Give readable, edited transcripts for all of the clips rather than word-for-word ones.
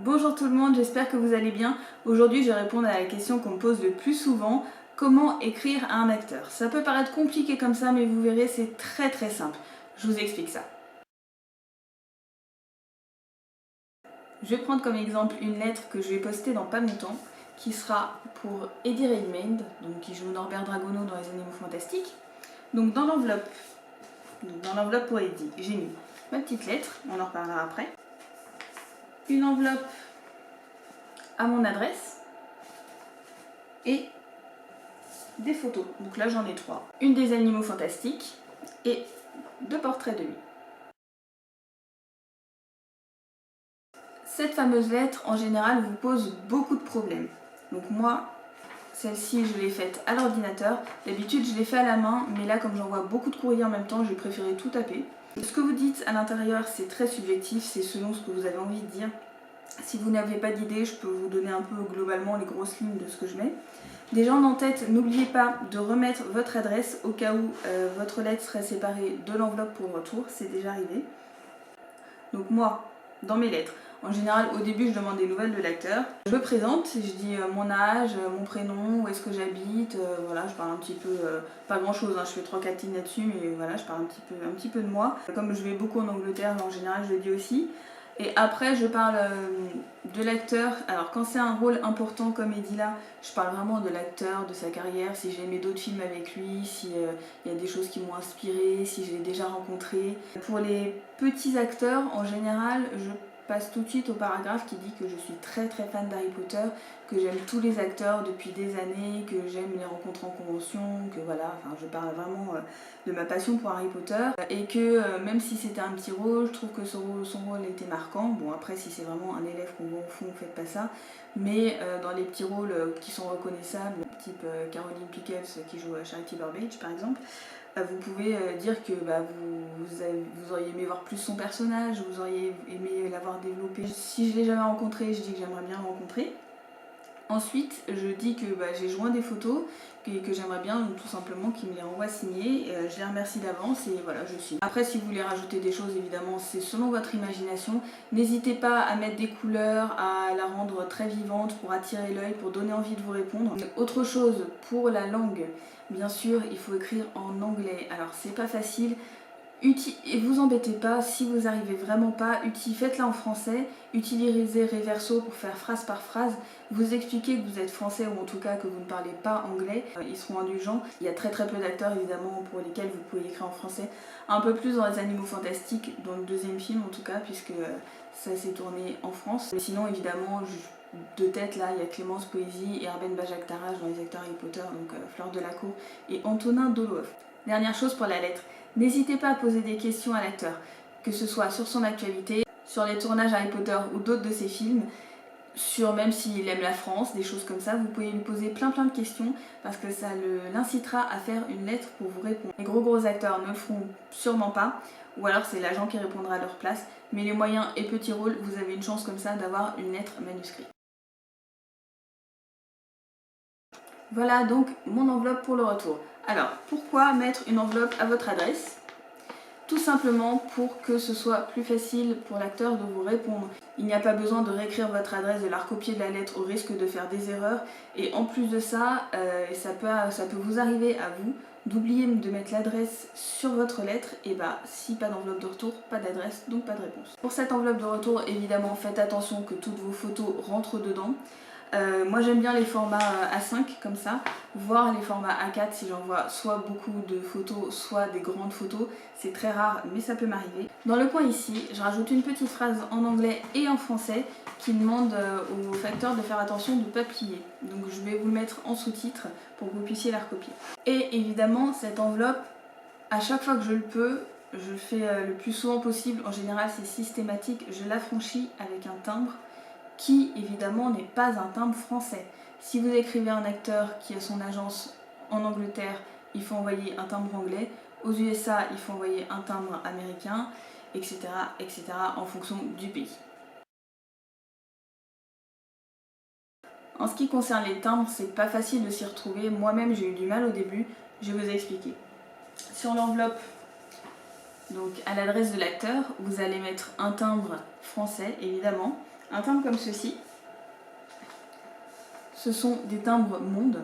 Bonjour tout le monde, j'espère que vous allez bien. Aujourd'hui, je vais répondre à la question qu'on me pose le plus souvent, comment écrire à un acteur? Ça peut paraître compliqué comme ça, mais vous verrez, c'est très simple. Je vous explique ça. Je vais prendre comme exemple une lettre que je vais poster dans pas longtemps, qui sera pour Eddie Redmayne, donc qui joue Norbert Dragono dans Les Animaux Fantastiques. Donc dans l'enveloppe pour Eddie, j'ai mis ma petite lettre, on en reparlera après, une enveloppe à mon adresse et des photos. Donc là j'en ai 3. Une des Animaux Fantastiques et 2 portraits de lui. Cette fameuse lettre en général vous pose beaucoup de problèmes. Donc moi, celle-ci je l'ai faite à l'ordinateur. D'habitude je l'ai fait à la main, mais là comme j'envoie beaucoup de courriers en même temps, j'ai préféré tout taper. Ce que vous dites à l'intérieur c'est très subjectif, c'est selon ce que vous avez envie de dire. Si vous n'avez pas d'idée, je peux vous donner un peu globalement les grosses lignes de ce que je mets. Déjà en tête, n'oubliez pas de remettre votre adresse au cas où votre lettre serait séparée de l'enveloppe pour le retour, c'est déjà arrivé. Donc moi, dans mes lettres, en général au début je demande des nouvelles de l'acteur. Je me présente, je dis mon âge, mon prénom, où est-ce que j'habite, voilà, je parle un petit peu, pas grand chose, hein, je fais 3-4 lignes là-dessus, mais voilà, je parle un petit peu de moi. Comme je vais beaucoup en Angleterre, en général je le dis aussi. Et après je parle de l'acteur. Alors quand c'est un rôle important comme Eddie là, je parle vraiment de l'acteur, de sa carrière, si j'ai aimé d'autres films avec lui, s'il y a des choses qui m'ont inspiré, si je l'ai déjà rencontré. Pour les petits acteurs, en général, je passe tout de suite au paragraphe qui dit que je suis très fan d'Harry Potter, que j'aime tous les acteurs depuis des années, que j'aime les rencontres en convention, que voilà, enfin je parle vraiment de ma passion pour Harry Potter et que même si c'était un petit rôle, je trouve que son rôle était marquant. Bon après si c'est vraiment un élève qu'on voit au fond, faites pas ça, mais dans les petits rôles qui sont reconnaissables, type Caroline Pickles qui joue Charity Burbage par exemple, vous pouvez dire que vous auriez aimé voir plus son personnage, vous auriez aimé l'avoir développé. Si je l'ai jamais rencontré, je dis que j'aimerais bien le rencontrer. Ensuite, je dis que j'ai joint des photos que j'aimerais bien, donc tout simplement qu'il me les renvoie signées. Je les remercie d'avance et voilà, je signe. Après, si vous voulez rajouter des choses, évidemment, c'est selon votre imagination. N'hésitez pas à mettre des couleurs, à la rendre très vivante pour attirer l'œil, pour donner envie de vous répondre. Autre chose, pour la langue, bien sûr, il faut écrire en anglais. Alors, c'est pas facile. Et vous embêtez pas, si vous arrivez vraiment pas, faites-la en français, utilisez Reverso pour faire phrase par phrase, vous expliquez que vous êtes français ou en tout cas que vous ne parlez pas anglais, ils seront indulgents. Il y a très peu d'acteurs évidemment pour lesquels vous pouvez écrire en français, un peu plus dans Les Animaux Fantastiques, dans le deuxième film en tout cas, puisque ça s'est tourné en France. Mais sinon évidemment, de tête là, il y a Clémence Poésy et Erben Bajak-Taraj dans les acteurs Harry Potter, donc Fleur Delacour et Antonin Doloff. Dernière chose pour la lettre. N'hésitez pas à poser des questions à l'acteur, que ce soit sur son actualité, sur les tournages Harry Potter ou d'autres de ses films, sur même s'il aime la France, des choses comme ça, vous pouvez lui poser plein de questions parce que ça l'incitera à faire une lettre pour vous répondre. Les gros acteurs ne le feront sûrement pas, ou alors c'est l'agent qui répondra à leur place, mais les moyens et petits rôles, vous avez une chance comme ça d'avoir une lettre manuscrite. Voilà donc mon enveloppe pour le retour. Alors, pourquoi mettre une enveloppe à votre adresse? Tout simplement pour que ce soit plus facile pour l'acteur de vous répondre. Il n'y a pas besoin de réécrire votre adresse, de la recopier de la lettre au risque de faire des erreurs. Et en plus de ça, ça peut vous arriver à vous d'oublier de mettre l'adresse sur votre lettre. Et si pas d'enveloppe de retour, pas d'adresse, donc pas de réponse. Pour cette enveloppe de retour, évidemment, faites attention que toutes vos photos rentrent dedans. Moi j'aime bien les formats A5 comme ça, voire les formats A4 si j'envoie soit beaucoup de photos, soit des grandes photos. C'est très rare mais ça peut m'arriver. Dans le coin ici, je rajoute une petite phrase en anglais et en français qui demande au facteur de faire attention de ne pas plier. Donc je vais vous le mettre en sous-titre pour que vous puissiez la recopier. Et évidemment cette enveloppe, à chaque fois que je le peux, je le fais le plus souvent possible, en général c'est systématique, je l'affranchis avec un timbre qui évidemment n'est pas un timbre français. Si vous écrivez un acteur qui a son agence en Angleterre, il faut envoyer un timbre anglais. Aux USA, il faut envoyer un timbre américain, etc. en fonction du pays. En ce qui concerne les timbres, c'est pas facile de s'y retrouver. Moi-même, j'ai eu du mal au début. Je vais vous expliquer. Sur l'enveloppe, donc à l'adresse de l'acteur, vous allez mettre un timbre français, évidemment. un timbre comme ceci. Ce sont des timbres Monde.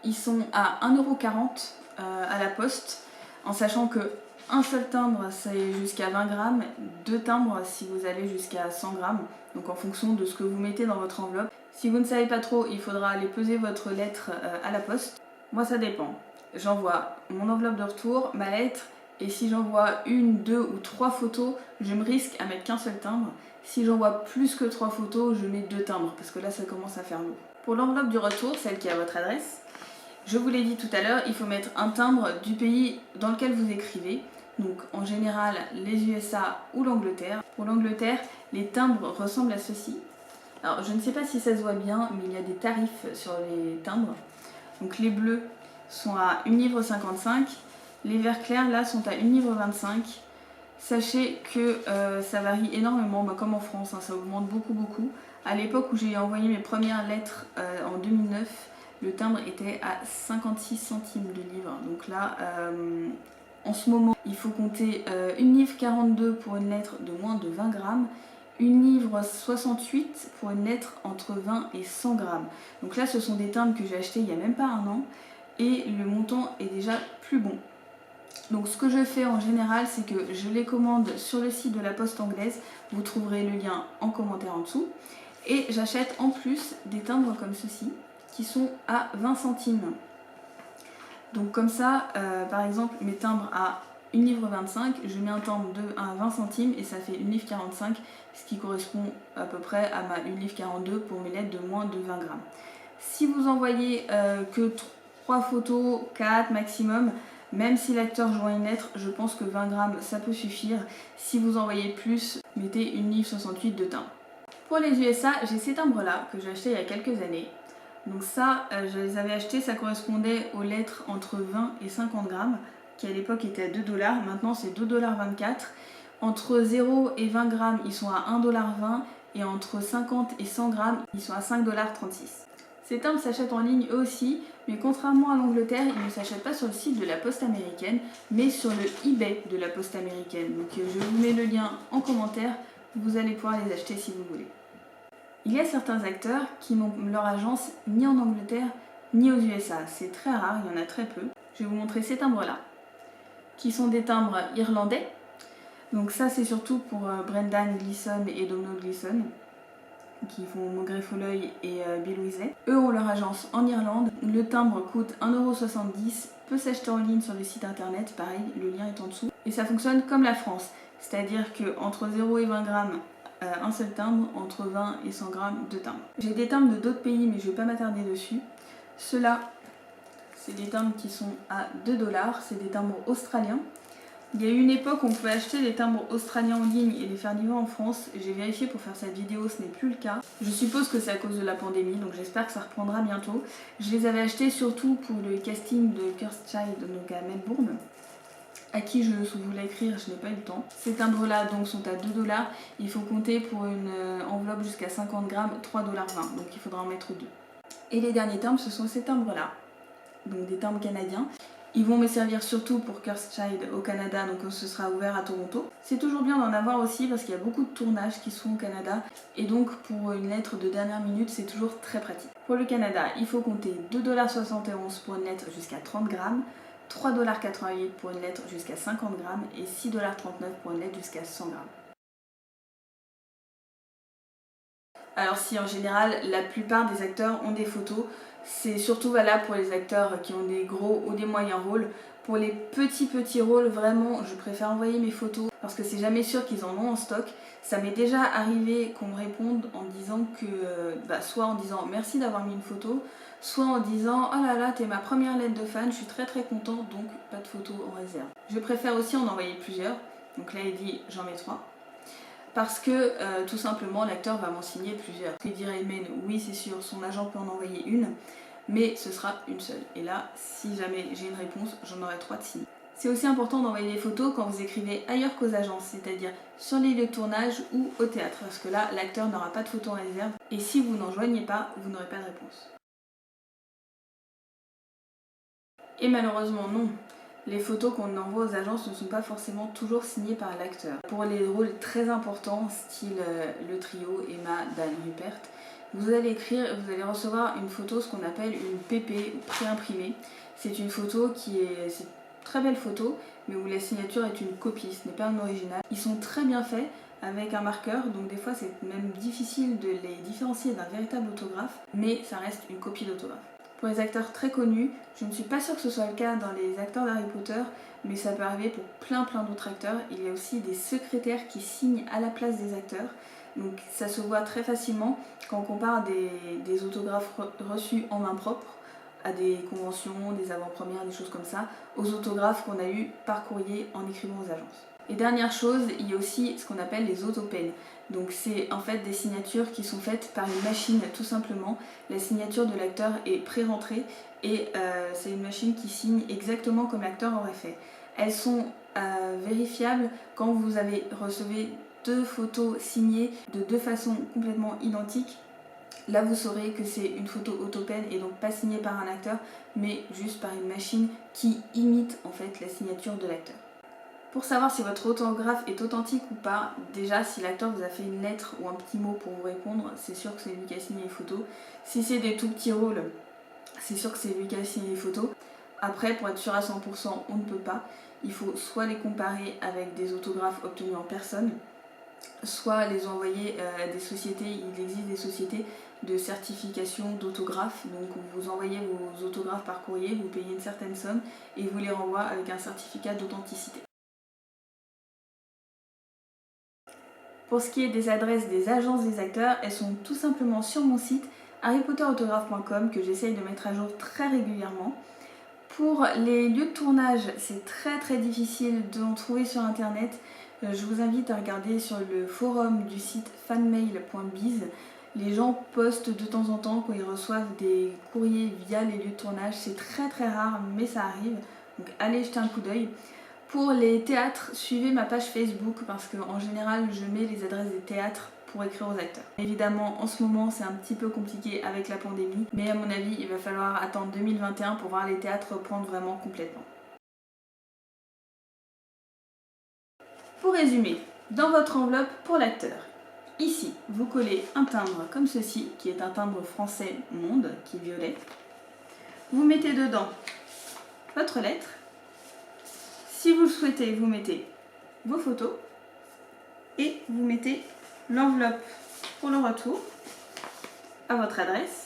Ils sont à 1,40 € à la poste, en sachant que un seul timbre c'est jusqu'à 20 grammes, deux timbres si vous allez jusqu'à 100 grammes, donc en fonction de ce que vous mettez dans votre enveloppe. Si vous ne savez pas trop, il faudra aller peser votre lettre à la poste. Moi ça dépend. J'envoie mon enveloppe de retour, ma lettre, et si j'envoie une, deux ou trois photos, je me risque à mettre qu'un seul timbre. Si j'envoie plus que 3 photos, je mets 2 timbres, parce que là ça commence à faire lourd. Pour l'enveloppe du retour, celle qui est à votre adresse, je vous l'ai dit tout à l'heure, il faut mettre un timbre du pays dans lequel vous écrivez. Donc en général les USA ou l'Angleterre. Pour l'Angleterre, les timbres ressemblent à ceci. Alors je ne sais pas si ça se voit bien, mais il y a des tarifs sur les timbres. Donc les bleus sont à 1,55 livre, les verts clairs là sont à 1,25 livre. Sachez que ça varie énormément, comme en France, hein, ça augmente beaucoup. À l'époque où j'ai envoyé mes premières lettres en 2009, le timbre était à 56 centimes de livre. Donc là, en ce moment, il faut compter 1,42 livre pour une lettre de moins de 20 grammes, 1,68 livre pour une lettre entre 20 et 100 grammes. Donc là, ce sont des timbres que j'ai achetés il n'y a même pas un an et le montant est déjà plus bon. Donc ce que je fais en général, c'est que je les commande sur le site de la Poste anglaise, vous trouverez le lien en commentaire en dessous, et j'achète en plus des timbres comme ceci, qui sont à 20 centimes. Donc comme ça, par exemple, mes timbres à 1,25 livre, je mets un timbre à 20 centimes et ça fait 1,45 livre, ce qui correspond à peu près à ma 1,42 livre pour mes lettres de moins de 20 grammes. Si vous envoyez que 3 photos, 4 maximum, même si l'acteur joint une lettre, je pense que 20 grammes ça peut suffire. Si vous envoyez plus, mettez 1,68 livre de timbre. Pour les USA, j'ai ces timbres là que j'ai achetés il y a quelques années. Donc ça, je les avais achetés, ça correspondait aux lettres entre 20 et 50 grammes, qui à l'époque étaient à 2 $, maintenant c'est 2,24 $. Entre 0 et 20 grammes, ils sont à 1,20 $, et entre 50 et 100 grammes, ils sont à 5,36 $. Ces timbres s'achètent en ligne eux aussi, mais contrairement à l'Angleterre, ils ne s'achètent pas sur le site de la Poste américaine, mais sur le eBay de la Poste américaine. Donc je vous mets le lien en commentaire, vous allez pouvoir les acheter si vous voulez. Il y a certains acteurs qui n'ont leur agence ni en Angleterre ni aux USA. C'est très rare, il y en a très peu. Je vais vous montrer ces timbres-là, qui sont des timbres irlandais. Donc ça c'est surtout pour Brendan Gleeson et Domhnall Gleeson, qui font Mon Greffe-au-l'œil et Bill Weasley. Eux ont leur agence en Irlande. Le timbre coûte 1,70 €, peut s'acheter en ligne sur le site internet, pareil, le lien est en dessous. Et ça fonctionne comme la France, c'est-à-dire qu'entre 0 et 20 grammes, un seul timbre, entre 20 et 100 grammes, deux timbres. J'ai des timbres de d'autres pays, mais je ne vais pas m'attarder dessus. Ceux-là, c'est des timbres qui sont à 2 $, c'est des timbres australiens. Il y a eu une époque où on pouvait acheter des timbres australiens en ligne et les faire livrer en France. J'ai vérifié pour faire cette vidéo, ce n'est plus le cas. Je suppose que c'est à cause de la pandémie, donc j'espère que ça reprendra bientôt. Je les avais achetés surtout pour le casting de Cursed Child, donc à Melbourne, à qui je voulais écrire, je n'ai pas eu le temps. Ces timbres-là donc sont à 2 $. Il faut compter pour une enveloppe jusqu'à 50 grammes, 3,20 $, donc il faudra en mettre 2. Et les derniers timbres, ce sont ces timbres-là, donc des timbres canadiens. Ils vont me servir surtout pour Cursed Child au Canada, donc ce sera ouvert à Toronto. C'est toujours bien d'en avoir aussi parce qu'il y a beaucoup de tournages qui sont au Canada et donc pour une lettre de dernière minute, c'est toujours très pratique. Pour le Canada, il faut compter 2,71 $ pour une lettre jusqu'à 30 grammes, 3,88 $ pour une lettre jusqu'à 50 grammes et 6,39 $ pour une lettre jusqu'à 100 grammes. Alors si en général la plupart des acteurs ont des photos, c'est surtout valable pour les acteurs qui ont des gros ou des moyens rôles. Pour les petits rôles, vraiment, je préfère envoyer mes photos parce que c'est jamais sûr qu'ils en ont en stock. Ça m'est déjà arrivé qu'on me réponde en disant que, soit en disant merci d'avoir mis une photo, soit en disant oh là là, t'es ma première lettre de fan, je suis très content, donc pas de photo en réserve. Je préfère aussi en envoyer plusieurs, donc là il dit j'en mets 3. Parce que tout simplement l'acteur va m'en signer plusieurs. Il dirait mais oui c'est sûr, son agent peut en envoyer une, mais ce sera une seule. Et là, si jamais j'ai une réponse, j'en aurai 3 de signes. C'est aussi important d'envoyer des photos quand vous écrivez ailleurs qu'aux agences, c'est-à-dire sur les lieux de tournage ou au théâtre, parce que là, l'acteur n'aura pas de photos en réserve, et si vous n'en joignez pas, vous n'aurez pas de réponse. Et malheureusement non, les photos qu'on envoie aux agences ne sont pas forcément toujours signées par l'acteur. Pour les rôles très importants, style le trio, Emma, Dan, Rupert, vous allez recevoir une photo, ce qu'on appelle une PP ou pré-imprimée. C'est une photo c'est une très belle photo, mais où la signature est une copie, ce n'est pas un original. Ils sont très bien faits avec un marqueur, donc des fois c'est même difficile de les différencier d'un véritable autographe, mais ça reste une copie d'autographe. Pour les acteurs très connus, je ne suis pas sûre que ce soit le cas dans les acteurs d'Harry Potter, mais ça peut arriver pour plein d'autres acteurs. Il y a aussi des secrétaires qui signent à la place des acteurs, donc ça se voit très facilement quand on compare des autographes reçus en main propre à des conventions, des avant-premières, des choses comme ça, aux autographes qu'on a eu par courrier en écrivant aux agences. Et dernière chose, il y a aussi ce qu'on appelle les autopens. Donc c'est en fait des signatures qui sont faites par une machine tout simplement. La signature de l'acteur est pré-rentrée et c'est une machine qui signe exactement comme l'acteur aurait fait. Elles sont vérifiables quand vous recevez 2 photos signées de 2 façons complètement identiques. Là vous saurez que c'est une photo autopen et donc pas signée par un acteur mais juste par une machine qui imite en fait la signature de l'acteur. Pour savoir si votre autographe est authentique ou pas, déjà si l'acteur vous a fait une lettre ou un petit mot pour vous répondre, c'est sûr que c'est lui qui a signé les photos. Si c'est des tout petits rôles, c'est sûr que c'est lui qui a signé les photos. Après, pour être sûr à 100%, on ne peut pas. Il faut soit les comparer avec des autographes obtenus en personne, soit les envoyer à des sociétés. Il existe des sociétés de certification d'autographes. Donc vous envoyez vos autographes par courrier, vous payez une certaine somme et vous les renvoie avec un certificat d'authenticité. Pour ce qui est des adresses des agences des acteurs, elles sont tout simplement sur mon site harrypotterautographe.com que j'essaye de mettre à jour très régulièrement. Pour les lieux de tournage, c'est très difficile d'en trouver sur internet. Je vous invite à regarder sur le forum du site fanmail.biz. Les gens postent de temps en temps quand ils reçoivent des courriers via les lieux de tournage. C'est très rare, mais ça arrive. Donc allez jeter un coup d'œil. Pour les théâtres, suivez ma page Facebook parce qu'en général, je mets les adresses des théâtres pour écrire aux acteurs. Évidemment, en ce moment, c'est un petit peu compliqué avec la pandémie, mais à mon avis, il va falloir attendre 2021 pour voir les théâtres reprendre vraiment complètement. Pour résumer, dans votre enveloppe pour l'acteur, ici, vous collez un timbre comme ceci, qui est un timbre français Monde, qui est violet. Vous mettez dedans votre lettre. Si vous le souhaitez, vous mettez vos photos et vous mettez l'enveloppe pour le retour à votre adresse.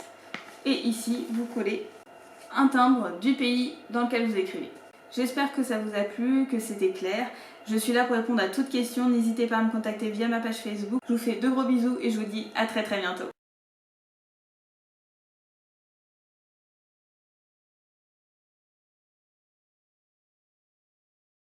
Et ici, vous collez un timbre du pays dans lequel vous écrivez. J'espère que ça vous a plu, que c'était clair. Je suis là pour répondre à toutes questions. N'hésitez pas à me contacter via ma page Facebook. Je vous fais de gros bisous et je vous dis à très bientôt.